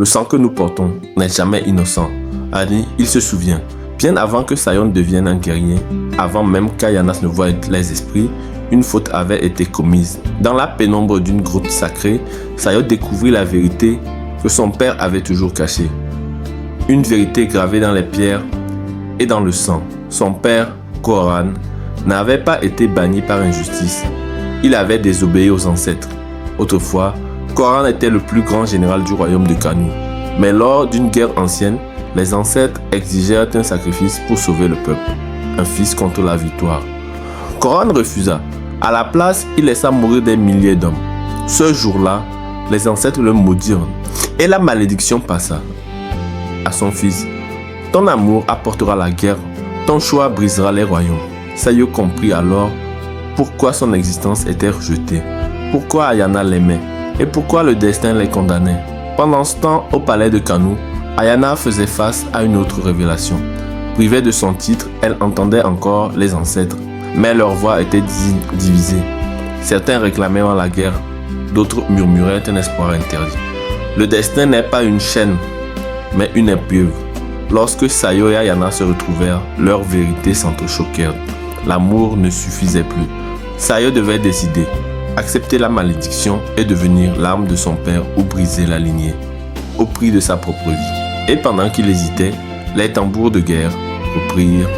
Le sang que nous portons n'est jamais innocent. Ani, il se souvient. Bien avant que Sayon devienne un guerrier, avant même qu'Ayanas ne voie les esprits, une faute avait été commise. Dans la pénombre d'une grotte sacrée, Sayon découvrit la vérité que son père avait toujours cachée. Une vérité gravée dans les pierres et dans le sang. Son père, Koran, n'avait pas été banni par injustice. Il avait désobéi aux ancêtres. Autrefois, Koran était le plus grand général du royaume de Kanu. Mais lors d'une guerre ancienne, les ancêtres exigèrent un sacrifice pour sauver le peuple. Un fils contre la victoire. Koran refusa. À la place, il laissa mourir des milliers d'hommes. Ce jour-là, les ancêtres le maudirent et la malédiction passa à son fils. Ton amour apportera la guerre, ton choix brisera les royaumes. Sayo comprit alors pourquoi son existence était rejetée, pourquoi Ayana l'aimait et pourquoi le destin les condamnait. Pendant ce temps, au palais de Kanu, Ayana faisait face à une autre révélation. Privée de son titre, elle entendait encore les ancêtres, mais leur voix était divisée. Certains réclamaient la guerre, d'autres murmuraient un espoir interdit. Le destin n'est pas une chaîne, mais une épreuve. Lorsque Sayo et Ayana se retrouvèrent, leurs vérités s'entrechoquèrent. L'amour ne suffisait plus. Sayo devait décider, accepter la malédiction et devenir l'âme de son père ou briser la lignée, au prix de sa propre vie. Et pendant qu'il hésitait, les tambours de guerre reprirent